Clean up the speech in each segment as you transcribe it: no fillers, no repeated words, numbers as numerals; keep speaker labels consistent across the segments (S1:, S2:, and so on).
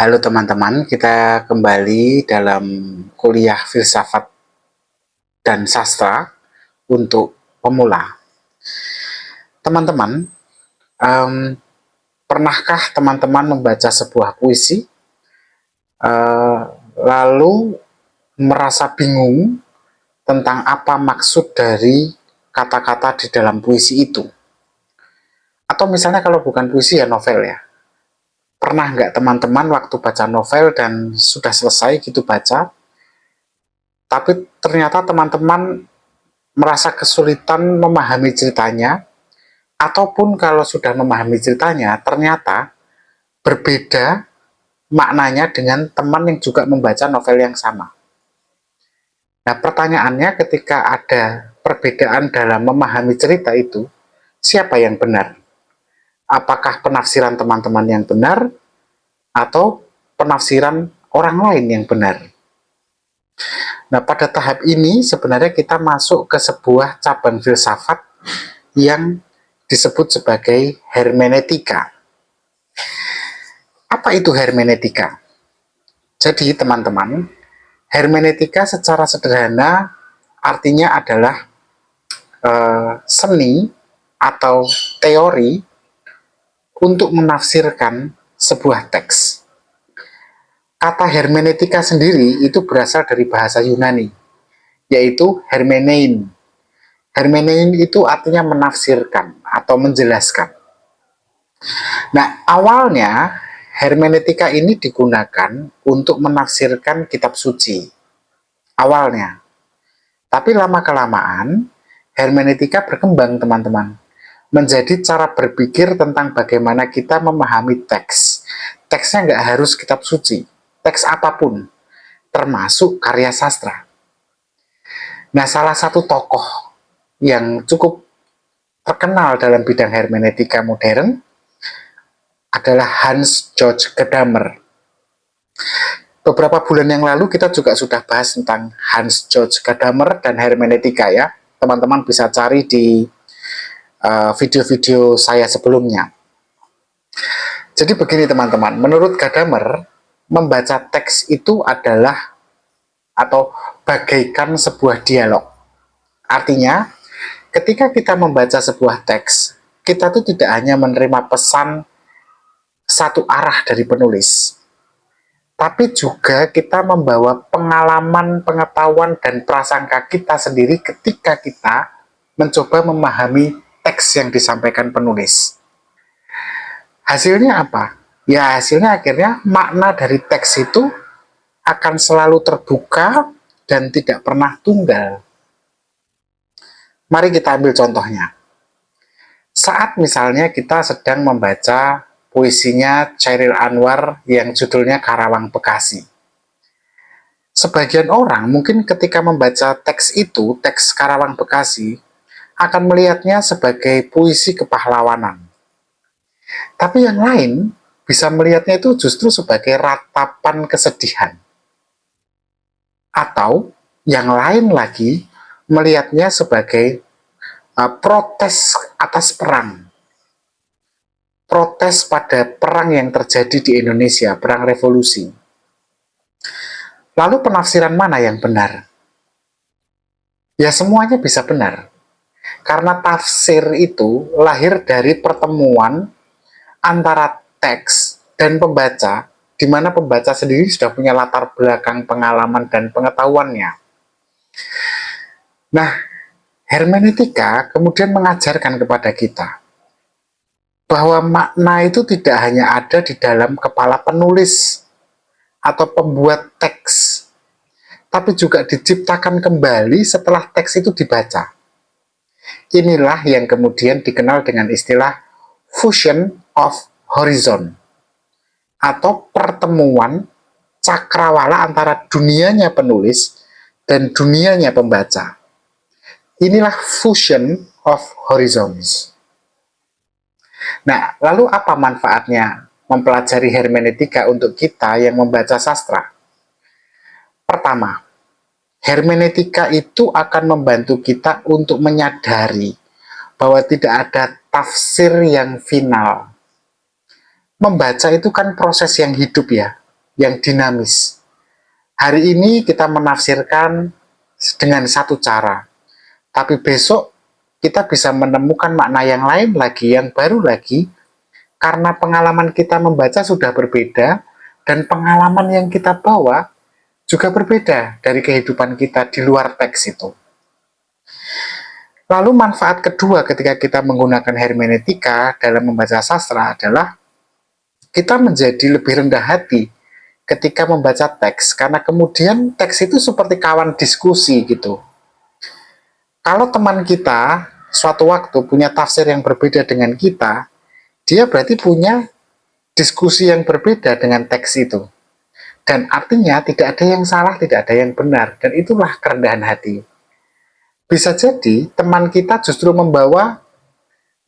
S1: Halo teman-teman, kita kembali dalam kuliah filsafat dan sastra untuk pemula. Teman-teman, pernahkah teman-teman membaca sebuah puisi, lalu merasa bingung tentang apa maksud dari kata-kata di dalam puisi itu? Atau misalnya kalau bukan puisi ya novel ya. Pernah nggak teman-teman waktu baca novel dan sudah selesai gitu baca, tapi ternyata teman-teman merasa kesulitan memahami ceritanya, ataupun kalau sudah memahami ceritanya, ternyata berbeda maknanya dengan teman yang juga membaca novel yang sama. Nah, pertanyaannya ketika ada perbedaan dalam memahami cerita itu, siapa yang benar? Apakah penafsiran teman-teman yang benar, atau penafsiran orang lain yang benar? Nah, pada tahap ini sebenarnya kita masuk ke sebuah cabang filsafat yang disebut sebagai hermeneutika. Apa itu hermeneutika? Jadi, teman-teman, hermeneutika secara sederhana artinya adalah seni atau teori untuk menafsirkan sebuah teks. Kata hermeneutika sendiri itu berasal dari bahasa Yunani, yaitu hermenein. Hermenein itu artinya menafsirkan atau menjelaskan. Nah, awalnya hermeneutika ini digunakan untuk menafsirkan kitab suci. Awalnya. Tapi lama-kelamaan, hermeneutika berkembang, teman-teman. Menjadi cara berpikir tentang bagaimana kita memahami teks. Teksnya nggak harus kitab suci. Teks apapun, termasuk karya sastra. Nah, salah satu tokoh yang cukup terkenal dalam bidang hermeneutika modern adalah Hans Georg Gadamer. Beberapa bulan yang lalu kita juga sudah bahas tentang Hans Georg Gadamer dan hermeneutika ya. Teman-teman bisa cari di video-video saya sebelumnya. Jadi begini teman-teman, menurut Gadamer, membaca teks itu adalah atau bagaikan sebuah dialog. Artinya, ketika kita membaca sebuah teks, kita tuh tidak hanya menerima pesan satu arah dari penulis, tapi juga kita membawa pengalaman, pengetahuan, dan prasangka kita sendiri ketika kita mencoba memahami teks yang disampaikan penulis. Hasilnya apa? Ya, hasilnya akhirnya makna dari teks itu akan selalu terbuka dan tidak pernah tunggal. Mari kita ambil contohnya. Saat misalnya kita sedang membaca puisinya Chairil Anwar yang judulnya Karawang Bekasi. Sebagian orang mungkin ketika membaca teks itu, teks Karawang Bekasi, akan melihatnya sebagai puisi kepahlawanan. Tapi yang lain bisa melihatnya itu justru sebagai ratapan kesedihan. Atau yang lain lagi melihatnya sebagai protes atas perang. Protes pada perang yang terjadi di Indonesia, perang revolusi. Lalu penafsiran mana yang benar? Ya semuanya bisa benar. Karena tafsir itu lahir dari pertemuan antara teks dan pembaca, di mana pembaca sendiri sudah punya latar belakang pengalaman dan pengetahuannya. Nah, hermeneutika kemudian mengajarkan kepada kita bahwa makna itu tidak hanya ada di dalam kepala penulis atau pembuat teks, tapi juga diciptakan kembali setelah teks itu dibaca. Inilah yang kemudian dikenal dengan istilah fusion of horizon, atau pertemuan cakrawala antara dunianya penulis dan dunianya pembaca. Inilah fusion of horizons. Nah, lalu apa manfaatnya mempelajari hermeneutika untuk kita yang membaca sastra? Pertama, hermeneutika itu akan membantu kita untuk menyadari bahwa tidak ada tafsir yang final. Membaca itu kan proses yang hidup ya. yang dinamis. Hari ini kita menafsirkan dengan satu cara, tapi besok kita bisa menemukan makna yang lain lagi, yang baru lagi, karena pengalaman kita membaca sudah berbeda, dan pengalaman yang kita bawa juga berbeda dari kehidupan kita di luar teks itu. Lalu manfaat kedua ketika kita menggunakan hermeneutika dalam membaca sastra adalah kita menjadi lebih rendah hati ketika membaca teks, karena kemudian teks itu seperti kawan diskusi gitu. Kalau teman kita suatu waktu punya tafsir yang berbeda dengan kita, dia berarti punya diskusi yang berbeda dengan teks itu. Dan artinya tidak ada yang salah, tidak ada yang benar, dan itulah kerendahan hati. Bisa jadi teman kita justru membawa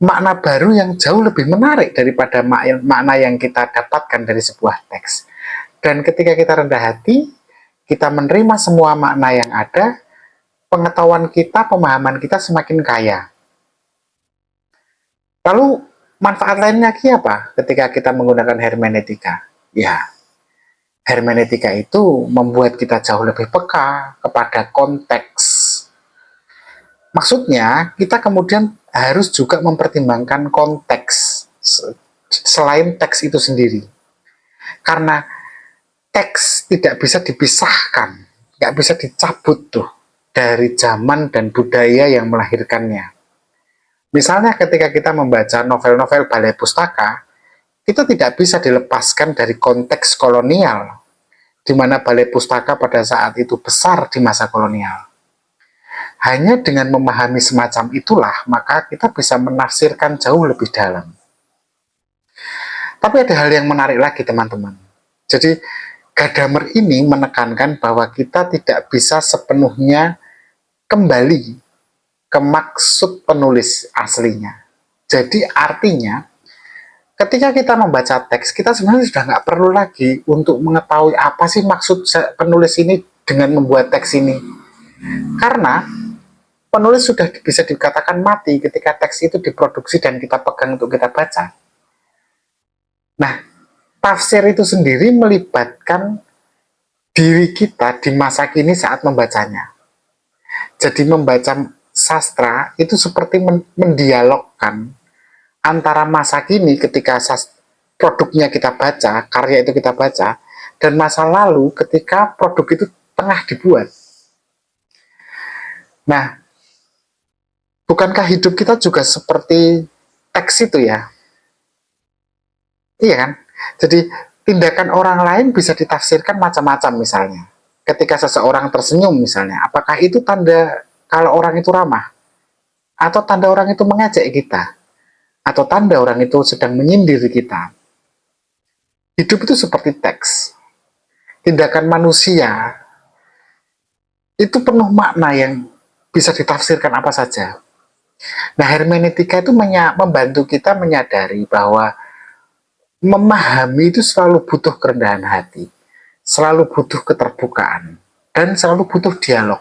S1: makna baru yang jauh lebih menarik daripada makna yang kita dapatkan dari sebuah teks. Dan ketika kita rendah hati, kita menerima semua makna yang ada, pengetahuan kita, pemahaman kita semakin kaya. Lalu manfaat lainnya lagi apa ketika kita menggunakan hermeneutika? Ya, hermeneutika itu membuat kita jauh lebih peka kepada konteks. Maksudnya, kita kemudian harus juga mempertimbangkan konteks selain teks itu sendiri. Karena teks tidak bisa dipisahkan, nggak bisa dicabut tuh dari zaman dan budaya yang melahirkannya. Misalnya ketika kita membaca novel-novel balai pustaka, kita tidak bisa dilepaskan dari konteks kolonial, di mana balai pustaka pada saat itu besar di masa kolonial. Hanya dengan memahami semacam itulah, maka kita bisa menafsirkan jauh lebih dalam. Tapi ada hal yang menarik lagi, teman-teman. Jadi, Gadamer ini menekankan bahwa kita tidak bisa sepenuhnya kembali ke maksud penulis aslinya. Jadi, artinya, ketika kita membaca teks, kita sebenarnya sudah nggak perlu lagi untuk mengetahui apa sih maksud penulis ini dengan membuat teks ini. Karena penulis sudah bisa dikatakan mati ketika teks itu diproduksi dan kita pegang untuk kita baca. Nah, tafsir itu sendiri melibatkan diri kita di masa kini saat membacanya. Jadi membaca sastra itu seperti mendialogkan antara masa kini ketika produknya kita baca, karya itu kita baca, dan masa lalu ketika produk itu tengah dibuat. Nah, bukankah hidup kita juga seperti teks itu ya? Iya kan? Jadi tindakan orang lain bisa ditafsirkan macam-macam misalnya. Ketika seseorang tersenyum misalnya, apakah itu tanda kalau orang itu ramah? Atau tanda orang itu mengejek kita? Atau tanda orang itu sedang menyindir kita? Hidup itu seperti teks. Tindakan manusia itu penuh makna yang bisa ditafsirkan apa saja. Nah, hermeneutika itu membantu kita menyadari bahwa memahami itu selalu butuh kerendahan hati, selalu butuh keterbukaan, dan selalu butuh dialog.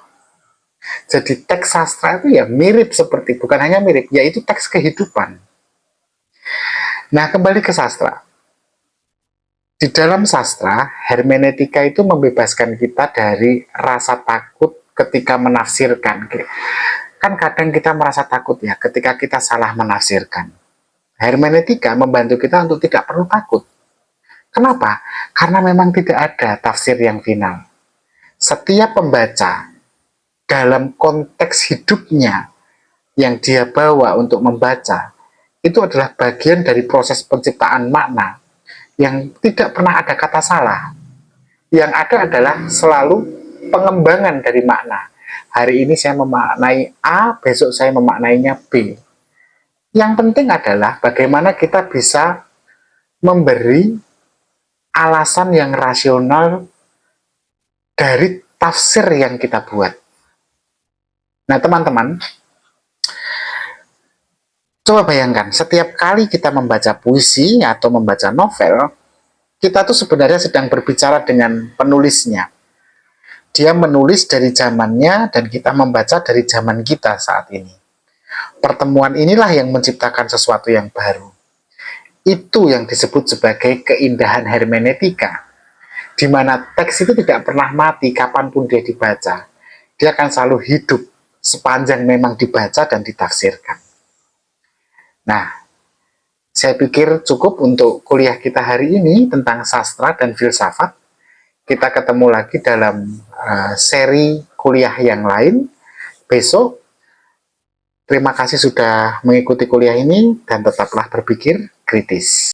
S1: Jadi teks sastra itu ya mirip seperti, bukan hanya mirip, yaitu teks kehidupan. Nah, kembali ke sastra. Di dalam sastra, hermeneutika itu membebaskan kita dari rasa takut ketika menafsirkan. Kan kadang kita merasa takut ya ketika kita salah menafsirkan. Hermeneutika membantu kita untuk tidak perlu takut. Kenapa? Karena memang tidak ada tafsir yang final. Setiap pembaca dalam konteks hidupnya yang dia bawa untuk membaca, itu adalah bagian dari proses penciptaan makna yang tidak pernah ada kata salah. Yang ada adalah selalu pengembangan dari makna. Hari ini saya memaknai A, besok saya memaknainya B. Yang penting adalah bagaimana kita bisa memberi alasan yang rasional dari tafsir yang kita buat. Nah, teman-teman, coba bayangkan, setiap kali kita membaca puisi atau membaca novel, kita tuh sebenarnya sedang berbicara dengan penulisnya. Dia menulis dari zamannya dan kita membaca dari zaman kita saat ini. Pertemuan inilah yang menciptakan sesuatu yang baru. Itu yang disebut sebagai keindahan hermeneutika. di mana teks itu tidak pernah mati kapanpun dia dibaca. Dia akan selalu hidup sepanjang memang dibaca dan ditafsirkan. Nah, saya pikir cukup untuk kuliah kita hari ini tentang sastra dan filsafat. Kita ketemu lagi dalam seri kuliah yang lain besok. Terima kasih sudah mengikuti kuliah ini dan tetaplah berpikir kritis.